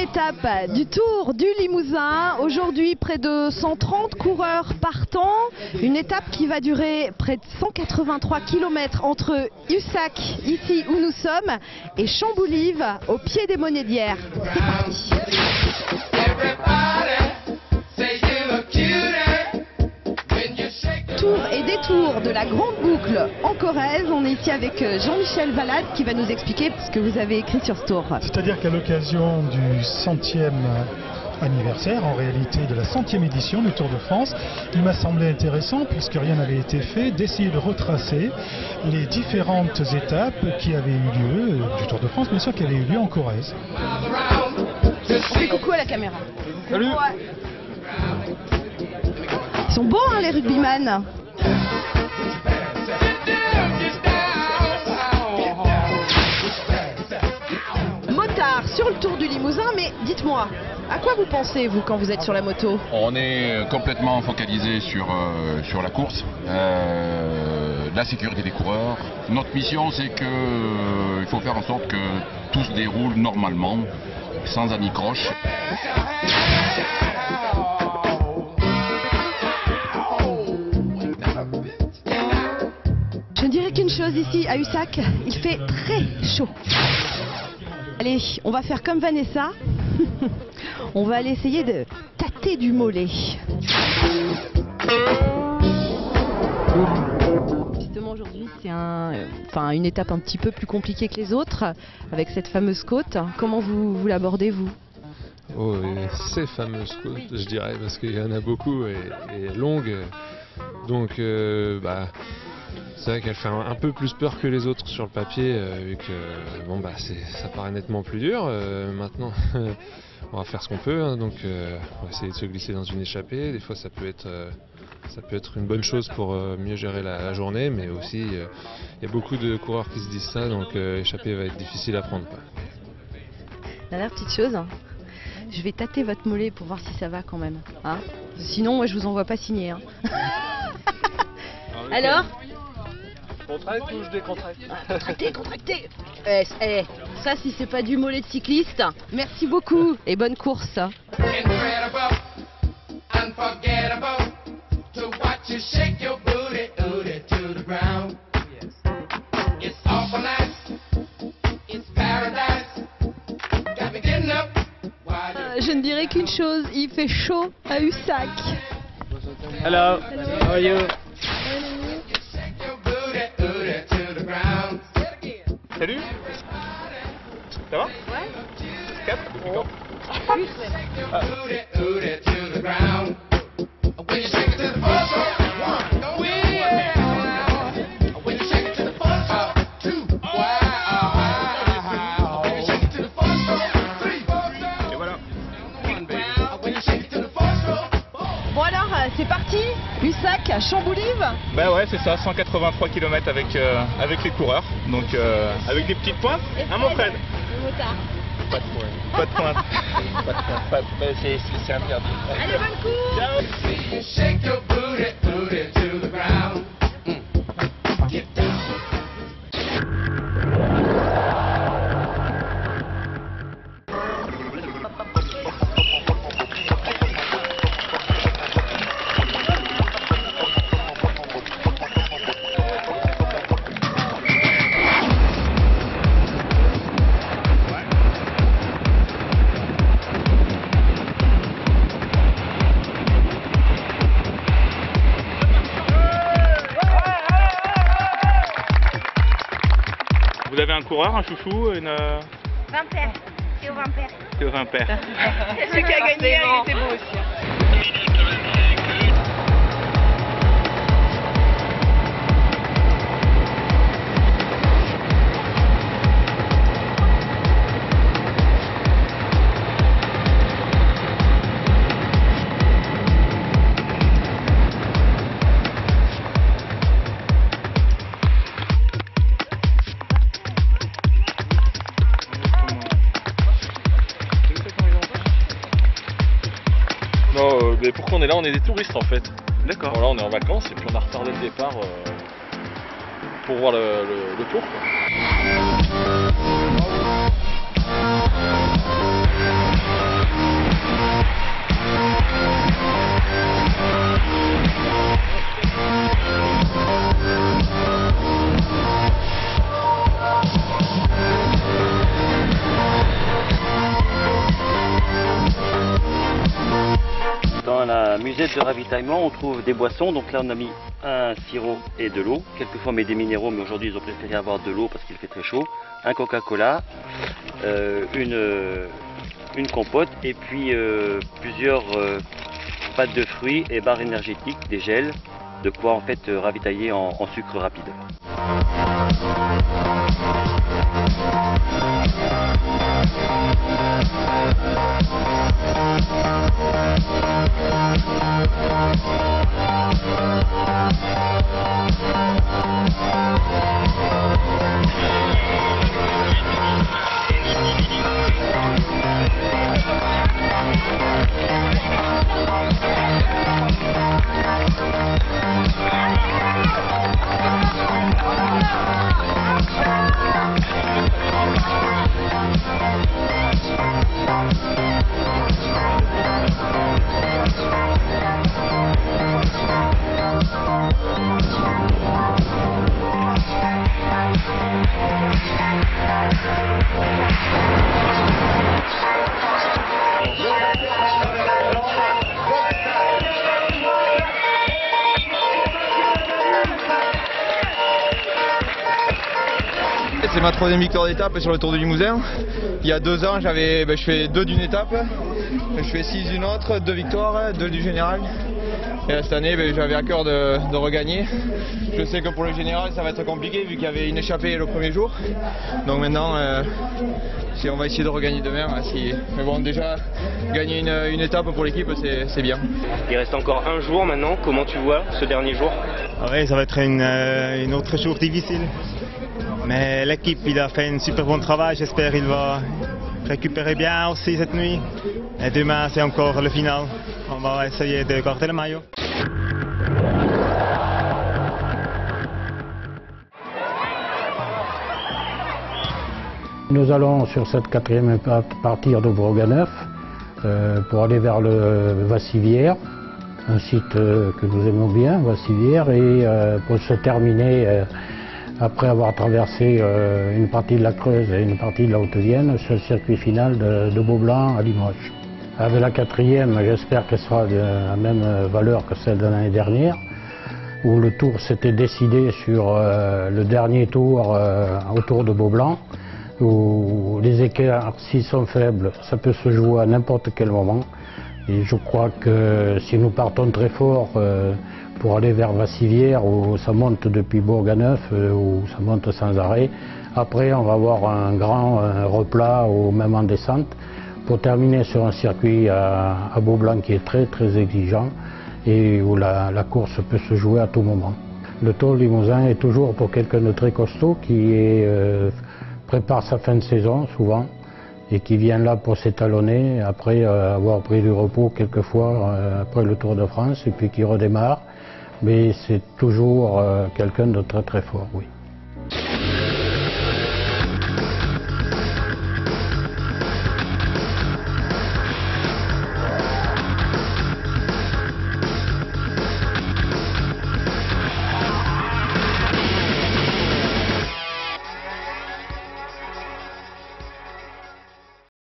étape du Tour du Limousin. Aujourd'hui, près de 130 coureurs partant. Une étape qui va durer près de 183 km entre Ussac, ici où nous sommes, et Chamboulive, au pied des Monédières. C'est parti. Tour et détour de la Grande Boucle en Corrèze. On est ici avec Jean-Michel Valade qui va nous expliquer ce que vous avez écrit sur ce tour. C'est-à-dire qu'à l'occasion du 100e anniversaire, en réalité de la 100e édition du Tour de France, il m'a semblé intéressant, puisque rien n'avait été fait, d'essayer de retracer les différentes étapes qui avaient eu lieu, du Tour de France, bien sûr, qui avaient eu lieu en Corrèze. On fait coucou à la caméra. Salut. Ils sont beaux, hein, les rugbyman. Motard sur le Tour du Limousin, mais dites-moi, à quoi vous pensez, vous, quand vous êtes sur la moto? On est complètement focalisé sur la course, la sécurité des coureurs. Notre mission, c'est qu'il faut faire en sorte que tout se déroule normalement, sans anicroche. Je ne dirais qu'une chose ici, à Ussac, il fait très chaud. Allez, on va faire comme Vanessa. On va aller essayer de tâter du mollet. Justement, aujourd'hui, c'est une étape un petit peu plus compliquée que les autres, avec cette fameuse côte. Comment vous l'abordez, vous? Oh, ces fameuses côtes, je dirais, parce qu'il y en a beaucoup et longues. Donc, c'est vrai qu'elle fait un peu plus peur que les autres sur le papier, vu que ça paraît nettement plus dur. Maintenant, on va faire ce qu'on peut, hein, donc on va essayer de se glisser dans une échappée. Des fois, ça peut être une bonne chose pour mieux gérer la journée, mais aussi il y a beaucoup de coureurs qui se disent ça, donc l'échappée va être difficile à prendre, quoi. Dernière petite chose, je vais tâter votre mollet pour voir si ça va quand même. Hein, sinon, moi, je vous envoie pas signer. Hein. Alors? Contracte ou je décontracte? Contracté. Ça, si c'est pas du mollet de cycliste. Merci beaucoup et bonne course. Je ne dirais qu'une chose, il fait chaud à Ussac. Hello, how are you? Salut. Ça va? Ouais. 4 depuis quand? Et voilà. Bon alors, c'est parti. Ussac à Chamboulive. Bah ouais, c'est ça, 183 km avec les coureurs, donc avec des petites pointes. Hein, mon Fred? Le motard. Pas de pointe. Pas de pointe. Pas de pointe. C'est interdit. Allez, bonne course. Vous avez un coureur, un chouchou, une... Vimpère, Théo Vimpère. Théo Vimpère. Celui qui a gagné, il était beau aussi. Mais pourquoi on est là? On est des touristes en fait. D'accord. Voilà, on est en vacances et puis on a retardé le départ pour voir le tour, quoi. de ravitaillement, on trouve des boissons. Donc là, on a mis un sirop et de l'eau. Quelquefois, on met des minéraux, mais aujourd'hui, ils ont préféré avoir de l'eau parce qu'il fait très chaud. Un Coca-Cola, une compote et puis plusieurs pâtes de fruits et barres énergétiques, des gels, de quoi en fait ravitailler en sucre rapide. C'est ma troisième victoire d'étape sur le Tour du Limousin. Il y a 2 ans, je fais 2 d'une étape, je fais 6 d'une autre, 2 victoires, 2 du général. Et là, cette année, j'avais à cœur de regagner. Je sais que pour le général, ça va être compliqué vu qu'il y avait une échappée le premier jour. Donc maintenant, on va essayer de regagner demain. Mais bon, déjà, gagner une étape pour l'équipe, c'est bien. Il reste encore un jour maintenant. Comment tu vois ce dernier jour? Oui, ça va être une autre jour difficile. Mais l'équipe, il a fait un super bon travail. J'espère qu'il va récupérer bien aussi cette nuit. Et demain, c'est encore le final. On va essayer de garder le maillot. Nous allons sur cette 4e étape partir de Bourganeuf pour aller vers le Vassivière, un site que nous aimons bien, Vassivière, et pour se terminer, après avoir traversé une partie de la Creuse et une partie de la Haute-Vienne, sur le circuit final de Beaublanc à Limoges. Avec la 4e, j'espère qu'elle sera de la même valeur que celle de l'année dernière, où le tour s'était décidé sur le dernier tour autour de Beaublanc, où les écarts, s'ils sont faibles, ça peut se jouer à n'importe quel moment. Et je crois que si nous partons très fort pour aller vers Vassivière, où ça monte depuis Bourganeuf, où ça monte sans arrêt, après on va avoir un grand replat ou même en descente, pour terminer sur un circuit à Beaublanc qui est très très exigeant et où la course peut se jouer à tout moment. Le Tour Limousin est toujours pour quelqu'un de très costaud qui prépare sa fin de saison souvent et qui vient là pour s'étalonner après avoir pris du repos quelquefois après le Tour de France et puis qui redémarre. Mais c'est toujours quelqu'un de très très fort, oui.